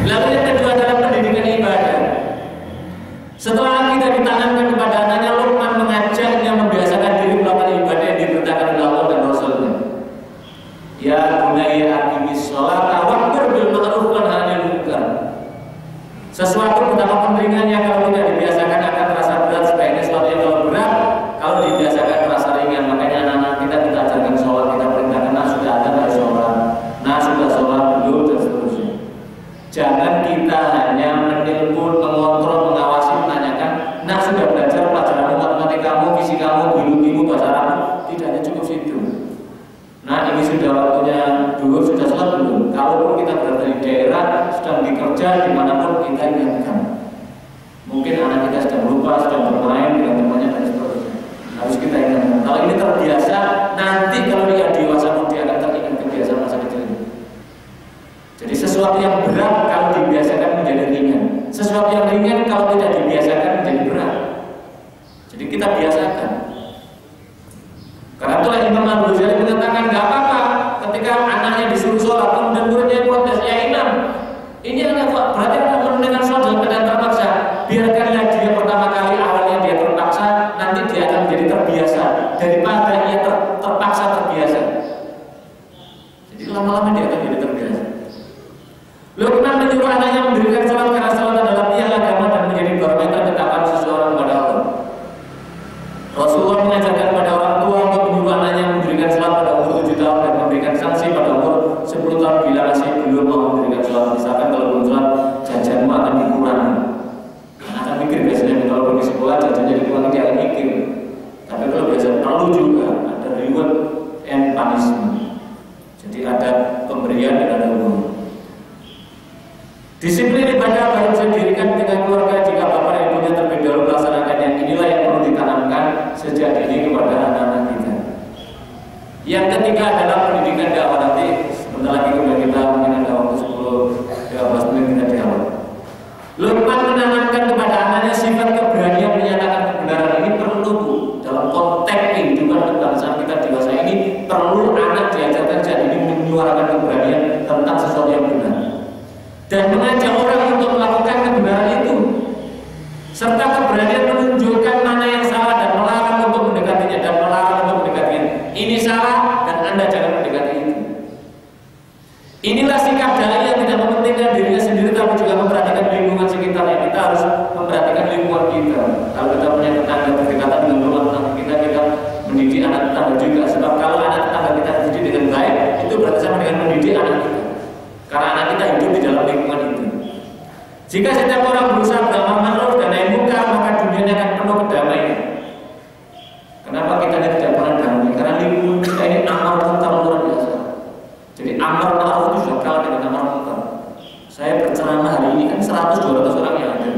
Lalu yang kedua adalah pendidikan ibadah. Setelah kita ditanamkan kepada anaknya, Luqman mengajaknya membiasakan diri melakukan ibadah yang diperintahkan oleh Allah dan Rasulnya. Ya bunayya aqimis sholata wa'mur bil ma'ruf wa nahy 'anil munkar. Sesuatu betapa pentingnya kalau tidak dibiasakan akan terasa berat, sebaiknya sesuatu yang kalau berat kalau dibiasakan terasa ringan. Makanya anak-anak kita ajarkan sholat, kita perintahkan, nah sudah ada nggak sholat, nah sudah sholat belum, dan seterusnya. Jangan kita hanya menelpon, mengontrol, mengawasi, menanyakan, nah sudah belajar pelajaran matematikamu, fisikamu, biologimu, bahasa Arab, tidak hanya cukup situ. Nah ini sudah waktunya dulu, sudah sholat belum? Kalaupun kita berada di daerah, sedang bekerja, dimanapun kita ingatkan. Mungkin anak kita sedang lupa, sedang bermain dengan temannya dan seterusnya. Harus kita ingatkan. Kalau ini terbiasa, nanti kalau dia dewasa pun dia akan teringat kebiasaan masa kecilnya. Jadi sesuatu yang berat kalau dibiasakan menjadi ringan. Sesuatu yang ringan kalau tidak dibiasakan menjadi berat. Jadi kita biasakan. Karena itulah Imam Al-Ghazali mengatakan gak apa-apa ketika anaknya disuruh sholat kemudian muridnya lama-lama dia akan jadi terbiasa. Luqman menyuruh anaknya mendirikan salat karena salat adalah tiang agama dan menjadi barometer ketakwaan seseorang kepada Allah. Rasulullah mengajarkan kepada orang tua untuk menyuruh anaknya mendirikan salat pada umur 7 tahun dan memberikan sanksi pada umur 10 tahun bila masih belum mau mendirikan salat. Misalkan kalau belum salat, jajanmu akan dikurangi. Anak akan mikir biasanya kalau pergi sekolah jajannya dikurangi, dia akan mikir. Tapi kalau biasa perlu juga ada reward and punishment. Jadi ada pemberian dan ada hukuman. Disiplin ibadah baru bisa didirikan dengan keluarga jika bapak dan ibunya terlebih dahulu melaksanakannya. Inilah yang perlu ditanamkan sejak dini kepada anak-anak kita. Yang ketiga adalah pendidikan dakwah. Nanti sebentar lagi kemudian kita mungkin ada waktu 10-15 menit kita dialog. Luqman menanamkan kepada anaknya sifat keberanian menyatakan kebenaran. Ini perlu Bu, dalam konteks kehidupan kebangsaan kita dewasa ini perlu anak diajarkan sejak dini menyuarakan keberanian tentang sesuatu yang benar dan mengajak orang untuk melakukan kebenaran itu, serta keberanian menunjukkan mana yang salah dan melarang untuk mendekatinya dan melarang untuk mendekatinya. Ini salah dan Anda jangan mendekati itu. Inilah sikap dai yang tidak mementingkan dirinya sendiri tapi juga memperhatikan lingkungan sekitarnya. Kita harus memperhatikan lingkungan kita. Kalau kita punya tetangga berdekatan dengan rumah tetangga kita, kita mendidik anak tetangga juga. Sebab kalau anak tetangga kita dididik dengan baik, itu berarti sama dengan mendidik anak kita. Karena anak kita hidup di dalam lingkungan itu. Jika setiap orang berusaha beramal ma'ruf dan nahi munkar, maka dunia akan penuh kedamaian. Kenapa kita tidak pernah damai? Karena lingkungan kita ini amar munkar luar biasa. Jadi amar ma'ruf itu sudah kalah dengan amar munkar. Saya berceramah hari ini kan 100-200 orang yang ada.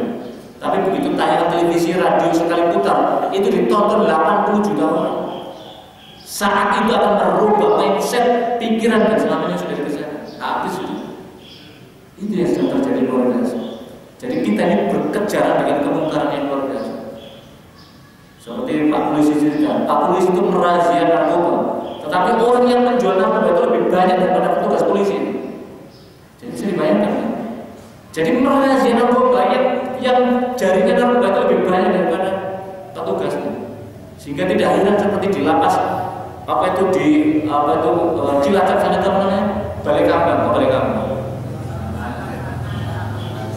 Tapi begitu tayangan televisi, radio sekali putar, itu ditonton 80 juta orang. Saat itu akan merubah mindset, pikiran dan selamanya sudah dikesan. Habis itu. Itu yang sedang terjadi luar biasa. Jadi kita ini berkejaran dengan kemungkaran yang luar biasa. Seperti Pak Polisi cerita, Pak Polisi itu merazia narkoba, tetapi orang yang menjual narkoba itu lebih banyak daripada petugas polisi. Jadi bisa dibayangkan kan? Jadi merazia narkoba yang jaringan narkoba itu lebih banyak daripada petugasnya. Sehingga tidak heran seperti di lapas Cilacap sana namanya Balai Kambang.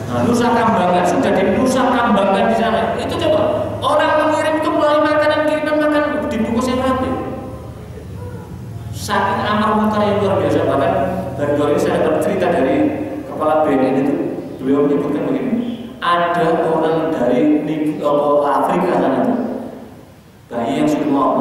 Nah, Nusa Kambangan sudah di Nusa Kambangan di sana. Itu coba orang mengirim itu melalui kiriman makanan dibungkus yang rapi. Saking amar munkar yang luar biasa. Bahkan baru-baru ini saya dapat cerita dari kepala BNN itu. Beliau menyebutkan begini, ada orang dari Afrika sana, bayi yang sudah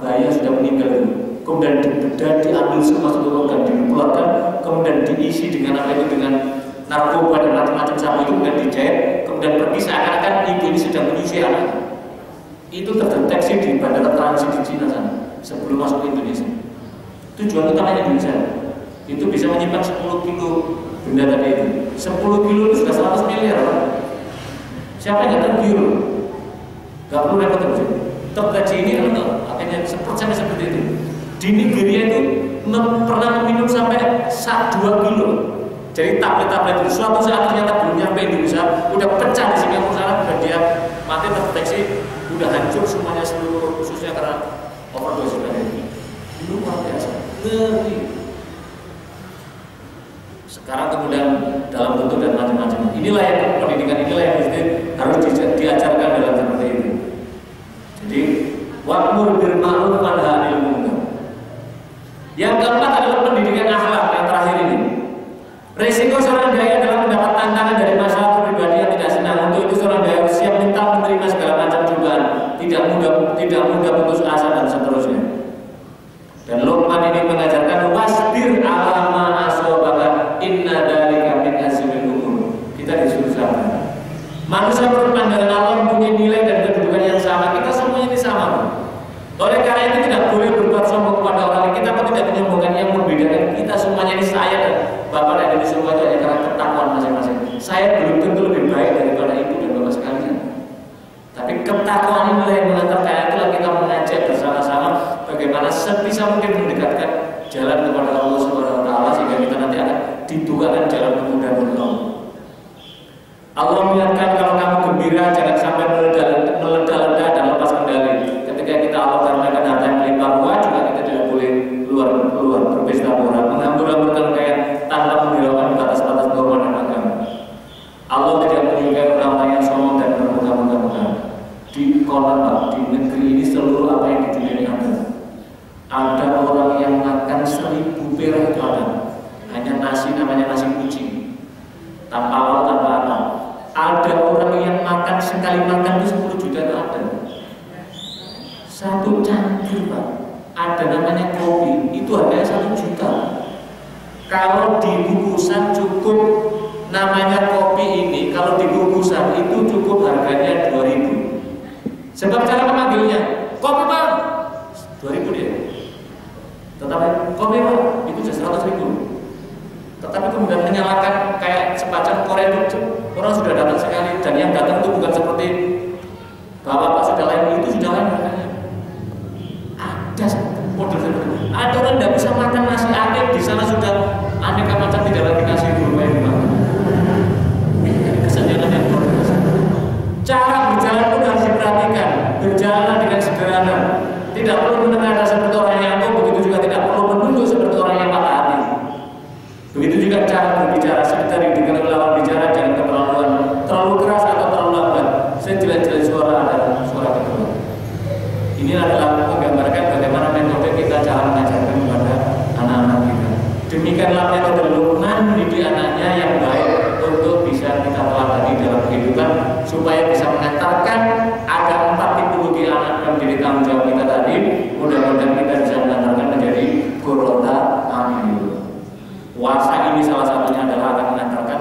bayi yang sudah meninggal itu, kemudian dibedah, diambil semua seluruh organ, dikeluarkan, kemudian diisi dengan dengan narkoba dan macam-macam sabu itu, kemudian dijahit, kemudian pergi seakan-akan ibu ini sedang menyusui anak. Itu terdeteksi di bandara transit di Cina sana sebelum masuk ke Indonesia. Tujuan utamanya Indonesia itu bisa menyimpan 10 kilo benda tadi itu. 10 kilo itu sudah 100 miliar. Siapa yang nggak tergiur? Gak perlu repot terus. Tergaji ini akhirnya sampai seperti itu. Di Nigeria itu pernah meminum sampai 2 kilo. Jadi tablet-tablet itu suatu saat ternyata belum nyampe Indonesia, udah pecah di Singapura sana dan dia mati terdeteksi, udah hancur semuanya seluruh khususnya karena overdose tadi. Itu luar biasa, ngeri. Sekarang kemudian dalam bentuk dan macam-macam. Inilah yang pendidikan, inilah yang harus diajarkan dalam seperti itu. Jadi wa'mur bil ma'ruf wa nahy 'anil munkar. Yang keempat adalah pendidikan akhlak yang terakhir ini. Resiko seorang dai adalah mendapat tantangan dari masalah pribadi yang tidak senang. Untuk itu seorang dai siap mental menerima segala macam cobaan, tidak mudah putus asa dan seterusnya. Dan Luqman ini mengajarkan wasbir ala ma asabaka inna dzalika min azmil umur. Kita disuruh sabar. Manusia menurut pandangan Allah mempunyai nilai dan kedudukan yang sama. Kita semuanya ini sama. Oleh karena itu tidak boleh berbuat sombong kepada orang lain. Kita pun tidak menyombongkan yang membedakan kita semuanya ini saya dan Bapak dan Ibu semua itu hanya karena ketakwaan masing-masing. Saya belum tentu lebih baik daripada ibu dan bapak sekalian. Tapi ketakwaan ini yang mengantarkan itulah kita mengajak bersama-sama bagaimana sebisa mungkin mendekatkan jalan kepada Allah Subhanahu Wa Taala sehingga kita nanti akan ditugaskan jalan kemudahan oleh Allah. Allah mengingatkan kalau kamu gembira jangan sampai meledak-ledak dan lepas kendali. Ketika kita Allah karena harta yang melimpah ruah juga kita tidak boleh keluar berpesta pora, menghambur-hamburkan di bungkusan cukup, namanya kopi ini kalau di bungkusan itu cukup harganya 2.000. Sebab cara memanggilnya, kopi bang, 2.000 dia. Tetapi kopi bang, itu sudah 100.000. Tetapi kemudian menyalakan kayak semacam korek itu, orang sudah datang sekali dan yang datang itu bukan seperti bapak sudah lain, itu sudah lain harganya. Ada model seperti itu. Ada orang tidak bisa makan nasi anget di sana sudah aneka macam, tidak lagi nasi dulu yang dimakan. Kesenjangan yang luar biasa. Cara berjalan pun harus diperhatikan. Berjalan dengan sederhana. Tidak perlu menengadah seperti orang yang angkuh, begitu juga tidak perlu menunduk seperti orang yang patah hati. Begitu juga cara berbicara, sekedar dengan lawan bicara jangan keterlaluan, terlalu keras atau terlalu lambat. Sejelas-jelas suara adalah suara kedua. Ini adalah menggambarkan bagaimana metode kita cara mengajarkan kepada anak-anak kita. Demikianlah metode Luqman mendidik anaknya yang baik untuk bisa kita teladani dalam kehidupan, supaya bisa mengantarkan ada 4 tipologi anak yang menjadi tanggung jawab kita tadi. Mudah-mudahan kita bisa mengantarkan menjadi qurrata a'yun. Puasa ini salah satunya adalah akan mengantarkan